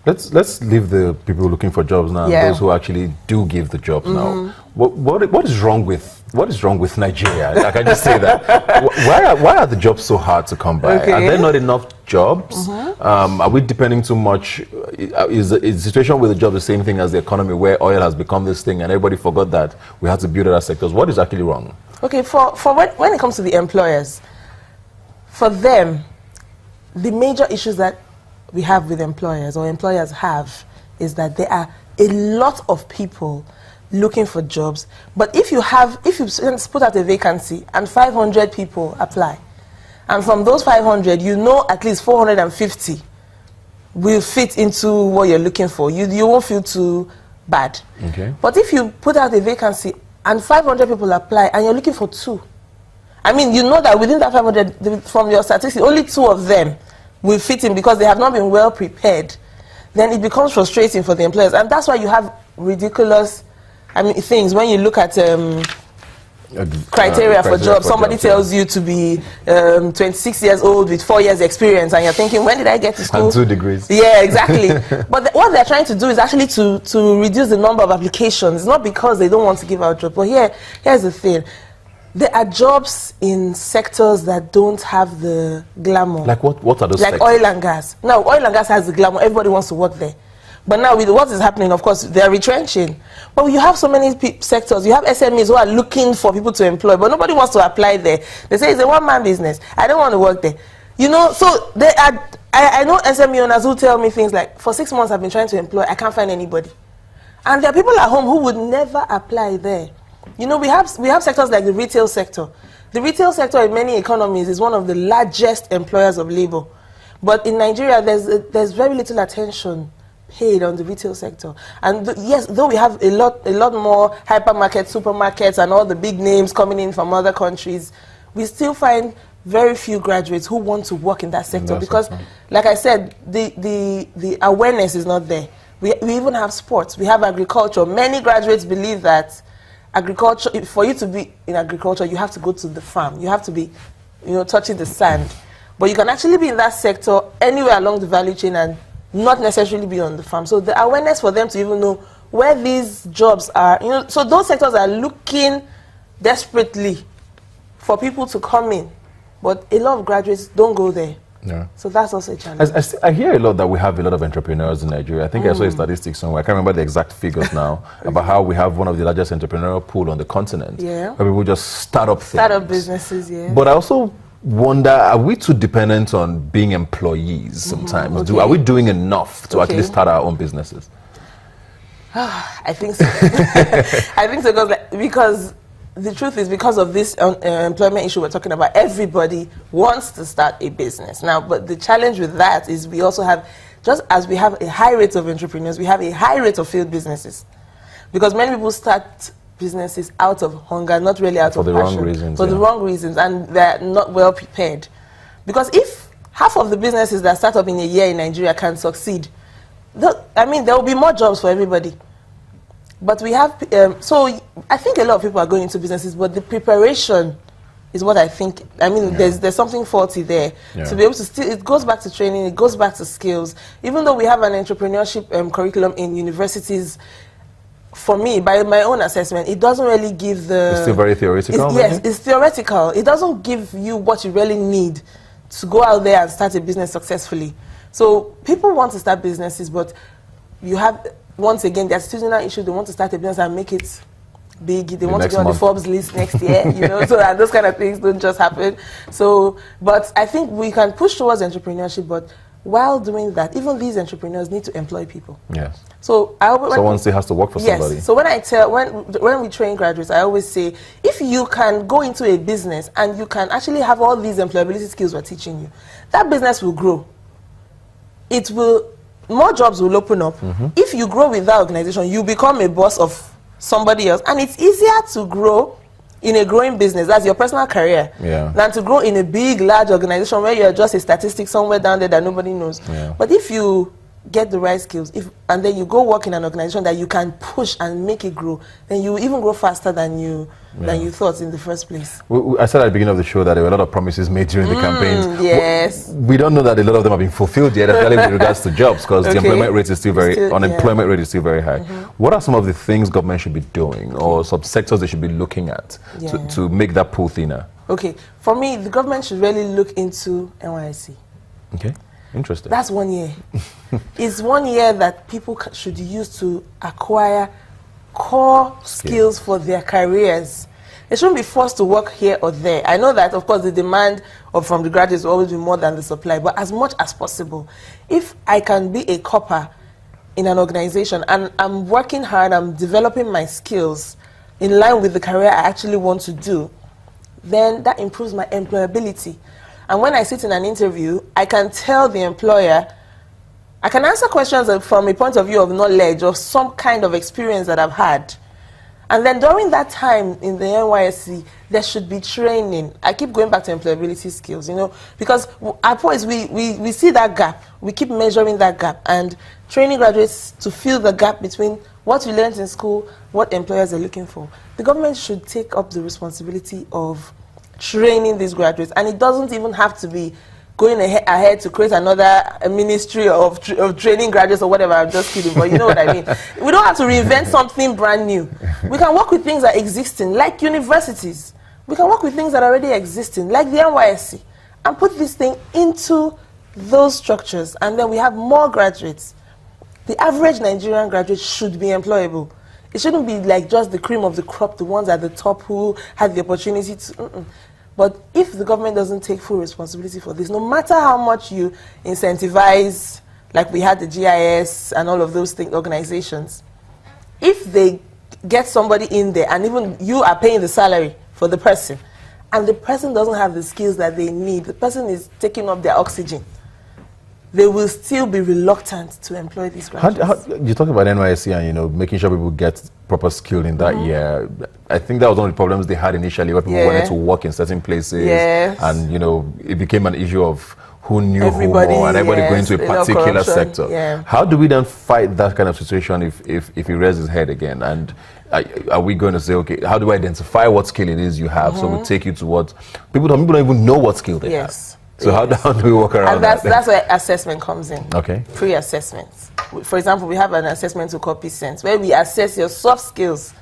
Let's leave the people looking for jobs now, and those who actually do give the jobs now. What is wrong with Nigeria? Like, I just say that. Why are the jobs so hard to come by? Are there not enough jobs? Are we depending too much? Is the situation with the job the same thing as the economy, where oil has become this thing and everybody forgot that we had to build other sectors? What is actually wrong? Okay, for when it comes to the employers, for them, the major issues that we have with employers, or employers have, is that there are a lot of people looking for jobs. But if you put out a vacancy and 500 people apply, and from those 500, you know at least 450 will fit into what you're looking for, you won't feel too bad. Okay. But if you put out a vacancy and 500 people apply and you're looking for 2, I mean, you know that within that 500, from your statistics, only 2 of them will fit in because they have not been well prepared, then it becomes frustrating for the employers. And that's why you have ridiculous, things. When you look at criteria for jobs, somebody tells you to be 26 years old with 4 years experience, and you're thinking, when did I get to school? And 2 degrees. Yeah, exactly. But what they're trying to do is actually to reduce the number of applications, not because they don't want to give out jobs. But here's the thing. There are jobs in sectors that don't have the glamour. Like what are those sectors? Like oil and gas. Now, oil and gas has the glamour. Everybody wants to work there. But now, with what is happening, of course, they're retrenching. But you have so many sectors. You have SMEs who are looking for people to employ, but nobody wants to apply there. They say it's a one-man business. I don't want to work there. You know, so there are, I know SME owners who tell me things like, for 6 months I've been trying to employ, I can't find anybody. And there are people at home who would never apply there. You know, we have sectors like the retail sector. The retail sector in many economies is one of the largest employers of labor. But in Nigeria, there's very little attention paid on the retail sector. And yes, though we have a lot more hypermarkets, supermarkets, and all the big names coming in from other countries, we still find very few graduates who want to work in that sector because, like I said, the awareness is not there. We even have sports. We have agriculture. Many graduates believe that agriculture, for you to be in agriculture, you have to go to the farm. You have to be, touching the sand. But you can actually be in that sector anywhere along the value chain and not necessarily be on the farm. So the awareness for them to even know where these jobs are, so those sectors are looking desperately for people to come in. But a lot of graduates don't go there. Yeah. So that's also a challenge. I hear a lot that we have a lot of entrepreneurs in Nigeria. I think I saw a statistic somewhere. I can't remember the exact figures now about how we have one of the largest entrepreneurial pool on the continent. Yeah. Where people just start up things. Start up businesses, yeah. But I also wonder, are we too dependent on being employees sometimes? Are we doing enough to actually start our own businesses? I think so. I think so because the truth is, because of this employment issue we're talking about, everybody wants to start a business. Now, but the challenge with that is we also have, just as we have a high rate of entrepreneurs, we have a high rate of failed businesses. Because many people start businesses out of hunger, not really out of passion. For the wrong reasons. For the wrong reasons, and they're not well prepared. Because if half of the businesses that start up in a year in Nigeria can succeed, there will be more jobs for everybody. But we have, so I think a lot of people are going into businesses, but the preparation is what I think. There's something faulty there. To be able to it goes back to training, it goes back to skills. Even though we have an entrepreneurship curriculum in universities, for me, by my own assessment, it doesn't really give the... It's still very theoretical? Yes, it's theoretical. It doesn't give you what you really need to go out there and start a business successfully. So people want to start businesses, but you have... Once again, the attitudinal issue, they want to start a business and make it big. They want to be on the Forbes list next year, so that those kind of things don't just happen. So, but I think we can push towards entrepreneurship, but while doing that, even these entrepreneurs need to employ people. Yes. So someone still has to work for somebody. Yes. So when we train graduates, I always say, if you can go into a business and you can actually have all these employability skills we're teaching you, that business will grow. More jobs will open up. If you grow with that organization, you become a boss of somebody else. And it's easier to grow in a growing business, that's your personal career, than to grow in a big, large organization where you're just a statistic somewhere down there that nobody knows. But if you get the right skills, and then you go work in an organization that you can push and make it grow, then you even grow faster than you thought in the first place. I said at the beginning of the show that there were a lot of promises made during the campaigns. Yes. We don't know that a lot of them have been fulfilled yet, especially with regards to jobs, because the unemployment rate is still very high. What are some of the things government should be doing, or some sectors they should be looking at to make that pool thinner? Okay, for me, the government should really look into NYSC. Okay. Interesting. That's 1 year. It's 1 year that people should use to acquire core skills for their careers. They shouldn't be forced to work here or there. I know that, of course, the demand from the graduates will always be more than the supply, but as much as possible. If I can be a copper in an organization and I'm working hard, I'm developing my skills in line with the career I actually want to do, then that improves my employability. And when I sit in an interview, I can tell the employer, I can answer questions from a point of view of knowledge or some kind of experience that I've had. And then during that time in the NYSC, there should be training. I keep going back to employability skills, because at points we see that gap. We keep measuring that gap and training graduates to fill the gap between what we learned in school, what employers are looking for. The government should take up the responsibility of training these graduates, and it doesn't even have to be going ahead to create another ministry of training graduates or whatever. I'm just kidding, but you know what I mean. We don't have to reinvent something brand new. We can work with things that are existing, like universities. We can work with things that are already existing, like the NYSC, and put this thing into those structures, and then we have more graduates. The average Nigerian graduate should be employable. It shouldn't be like just the cream of the crop, the ones at the top who had the opportunity to... But if the government doesn't take full responsibility for this, no matter how much you incentivize, like we had the GIS and all of those organizations, if they get somebody in there and even you are paying the salary for the person, and the person doesn't have the skills that they need, the person is taking up their oxygen, they will still be reluctant to employ these graduates. You talk about NYSC and making sure people get proper skill in that year. I think that was one of the problems they had initially, where people wanted to work in certain places, and it became an issue of who knew who more, and everybody going to a particular sector. Yeah. How do we then fight that kind of situation if it raises its head again? And are we going to say, okay, how do we identify what skill it is you have? So we'll take you to what people don't even know what skill they have. So how do we work around that? That's where assessment comes in. Okay. Pre-assessments. For example, we have an assessment to copy sense, where we assess your soft skills.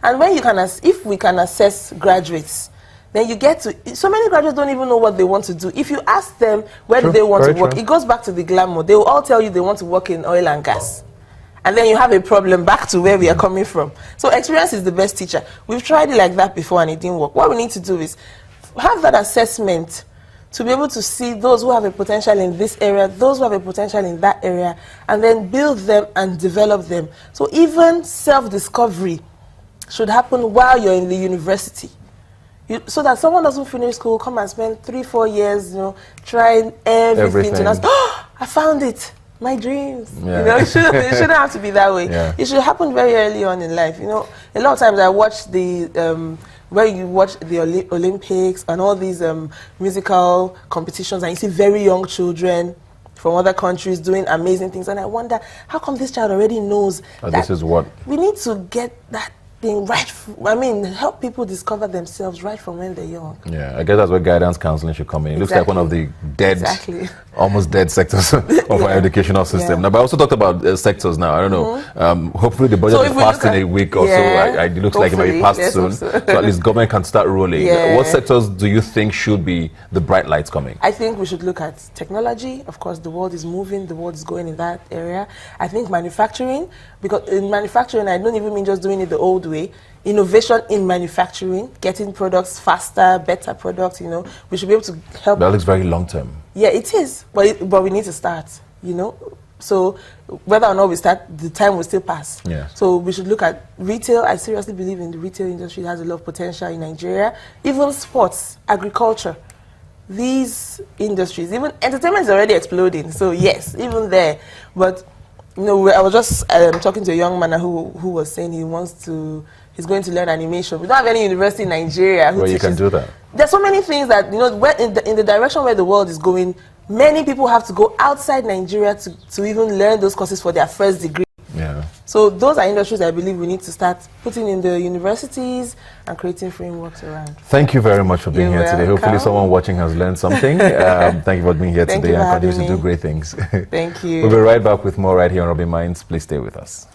And when if we can assess graduates, then you get to... So many graduates don't even know what they want to do. If you ask them where do they want to work, it goes back to the glamour. They will all tell you they want to work in oil and gas. And then you have a problem back to where we are coming from. So experience is the best teacher. We've tried it like that before and it didn't work. What we need to do is have that assessment to be able to see those who have a potential in this area, those who have a potential in that area, and then build them and develop them. So even self-discovery should happen while you're in the university. So that someone doesn't finish school, come and spend 3-4 years, trying everything. To us, I found it, my dreams. Yeah. It shouldn't have to be that way. Yeah. It should happen very early on in life. A lot of times I watch where you watch the Olympics and all these musical competitions, and you see very young children from other countries doing amazing things, and I wonder, how come this child already knows that this is what we need to get that thing right? Help people discover themselves right from when they're young. Yeah, I guess that's where guidance counseling should come in. It looks like one of the almost dead sectors of our educational system. Now, but I also talked about sectors now. I don't know. Hopefully the budget is passed in a week or so. It looks like it might be passed soon. So at least government can start rolling. What sectors do you think should be the bright lights coming? I think we should look at technology. Of course, the world is moving. The world is going in that area. I think manufacturing, because in manufacturing, I don't even mean just doing it the old way. Innovation in manufacturing, getting products faster, better products, we should be able to help. That looks very long term. Yeah, it is, but we need to start, So whether or not we start, the time will still pass. Yes. So we should look at retail. I seriously believe in the retail industry. It has a lot of potential in Nigeria. Even sports, agriculture, these industries, even entertainment is already exploding. So yes, even there. But I was just talking to a young man who was saying he's going to learn animation. We don't have any university in Nigeria who teaches. You can do that. There's so many things that, in the direction where the world is going, many people have to go outside Nigeria to even learn those courses for their first degree. Yeah. So those are industries I believe we need to start putting in the universities and creating frameworks around. Thank you very much for being here today. Hopefully someone watching has learned something. Thank you for being here today and continue to do great things. Thank you. We'll be right back with more right here on Robin Minds. Please stay with us.